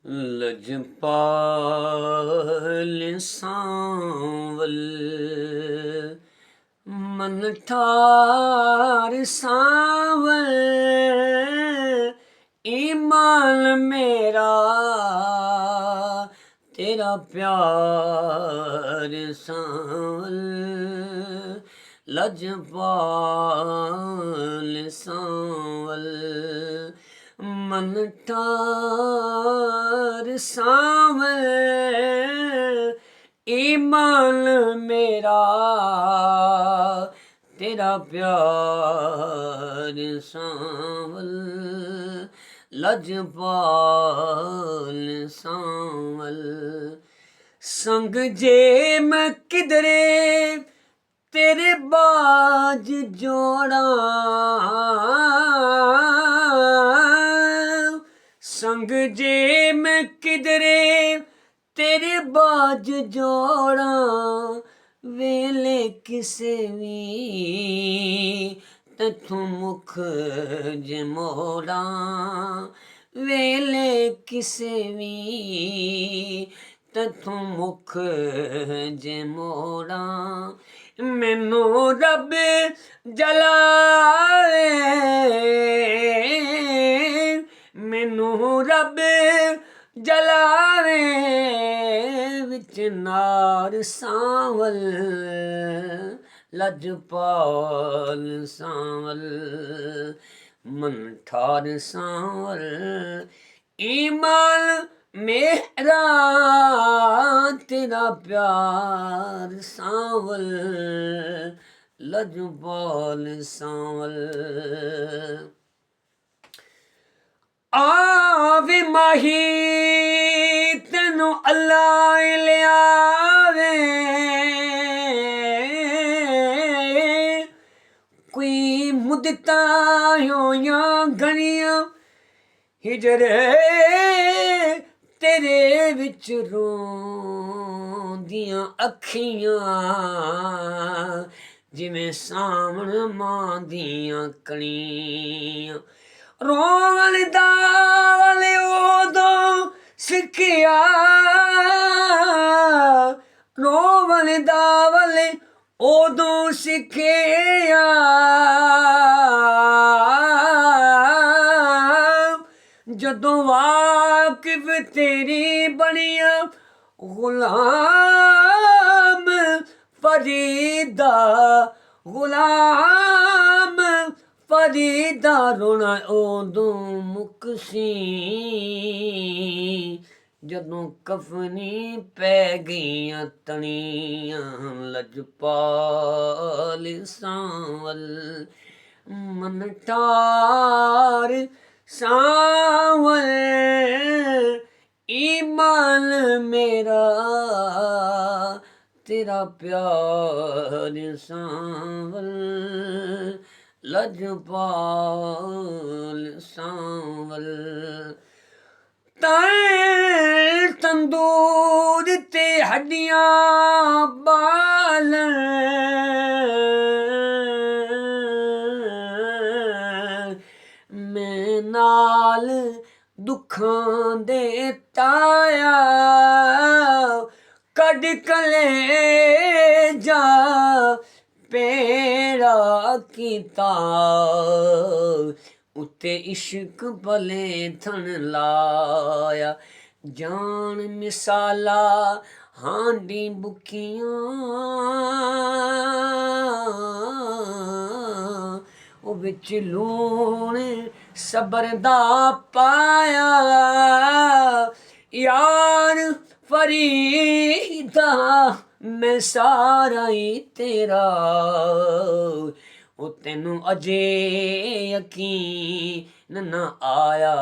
लजपाल सांवल मन ठार सांवल ईमान मेरा तेरा प्यार सांवल लजपाल सांवल मन ठार सांवल ईमान मेरा तेरा प्यार सांवल लजपाल सांवल संग जे मैं किधरे तेरे बाज जोड़ा संग जे मैं किधरे तेरे बाज जोड़ा वेले किसे भी तैथों मुख जे मोड़ा वेले किसे भी तैथों मुख जे मोड़ा मैनू रब जलाए मैनू रब जलावे विच नार सांवल लजपाल सांवल मन ठार सांवल ईमान मेरा तेरा प्यार सांवल लजपाल सांवल आवे माही तेनू अल्लाह लियावे कोई मुद्दतां होइयां घनियां हिजरे तेरे विच रोंदियां अखियां जिवें सावण मां दियां कणियां रोवण दा वले उदों सिखिया रोवण दा वले उदों सिखिया जदों वाकिफ तेरी बनिया गुलाम फरीदा गुलाम फरीदा रोना उदों मुकसी जदों कफनी पै गईयां तनियां लजपाल सांवल मन ठार सांवल ईमान मेरा तेरा प्यार सांवल लजपाल सांवल तन तंदूर ते हड्डियां बाल मैं नाल दुखां दे ताया कड कलेजा पेड़ा कीता उत्ते इश्क भले थन लाया जान मिसाला हांडी बुकियां ओ विच लूण सबर दा पाया यार फरीदा मैं सारा ही तेरा ओ तेनू अजे यकीन न आया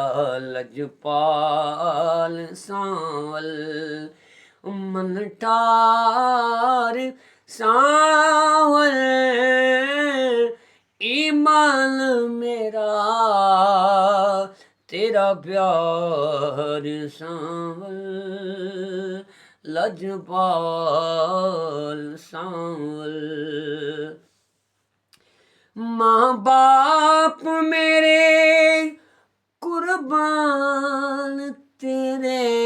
लजपाल सांवल मन ठार सांवल ईमान मेरा तेरा प्यार सांवल लजपाल सांवल माँ बाप मेरे कुर्बान तेरे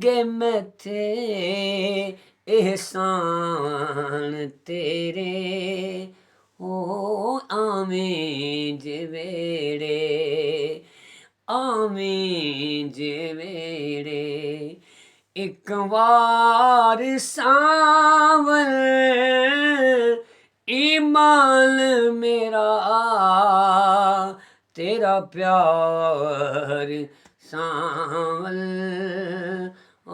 ਮੰਗੇ ਮੈਥੇ ਇਹਸਾਨ ਤੇਰੇ ਹੋ ਆਵੇਂ ਜਵੇੜੇ ਆਵੇਂ ਜਵੇੜੇ ਇੱਕ ਵਾਰ ਸਾਵਲ ईमान मेरा तेरा प्यार सांवल ओ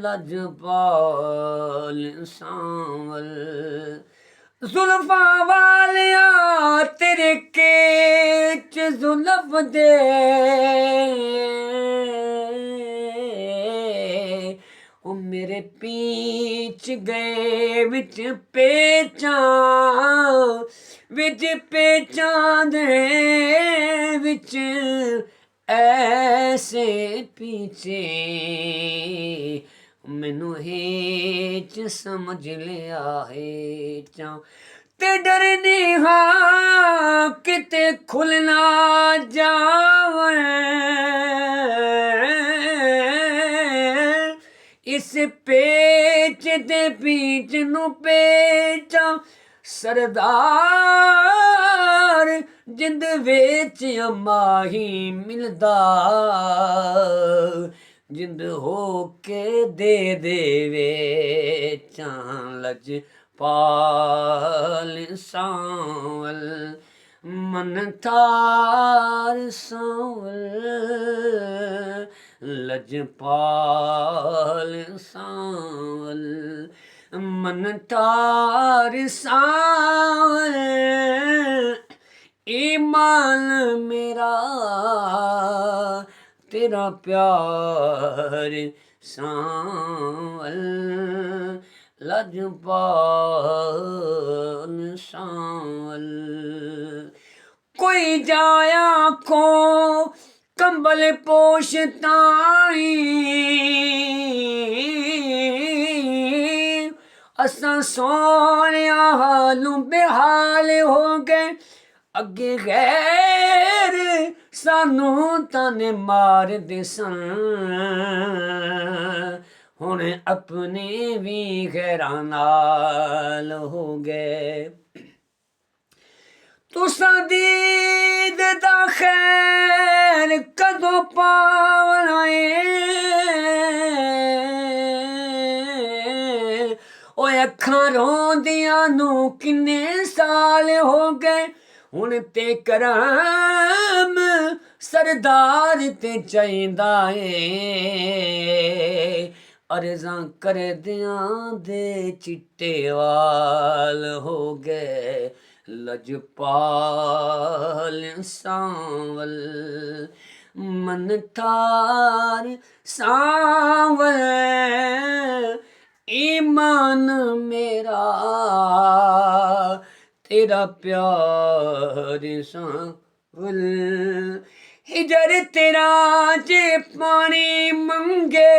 लजपाल सांवल जुल्फा वालिया तेरे केच जुल्फ दे ओ मेरे पीछ गए विच पेचां दे विच ऐसे पीछे मैनू हेच समझ लिया हेचां ते डरनी हाँ किते खुल ना जावे इस पेच दे पीच नू पेचा सरदार जिंद वेच माही मिलदा जिंद हो के दे देवे लज पाल सांवल मन थार सांवल लजपाल सांवल मन थार सांवल ईमान मेरा तेरा प्यार सांवल लजपाल सांवल कोई जाया को कंबल पोशताई असां सोनिया हालू बेहाल हो गए अगे गैर सानू ताने मार दे सन हुण अपने भी गैरां नाल हो गए तुसां दीद दा खैर कदों पावना ओए अखां रोंदियां नू किन्ने साल हो गए हुण ते करम सरदार ते चाहींदा अर्ज़ां करदियां दे चिट्टे वाल हो गए लजपाल सांवल मन थार सांवल ईमान मेरा तेरा प्यार सांवल हिजर तेरा जे पानी मंगे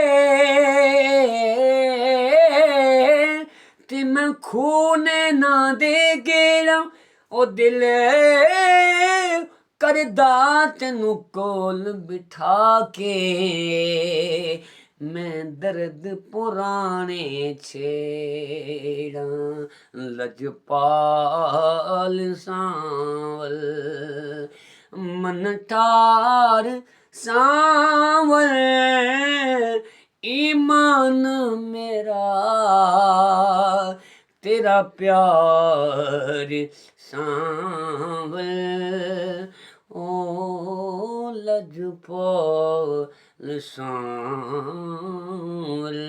ते मैं खून ना दे गेड़ा ओ दिल करदा तेनू कोल बिठा के मैं दर्द पुराने छेड़ा लजपाल सांवल मन ठार सांवल ईमान मेरा तेरा प्यार सांवल ओ लजपाल सांवल।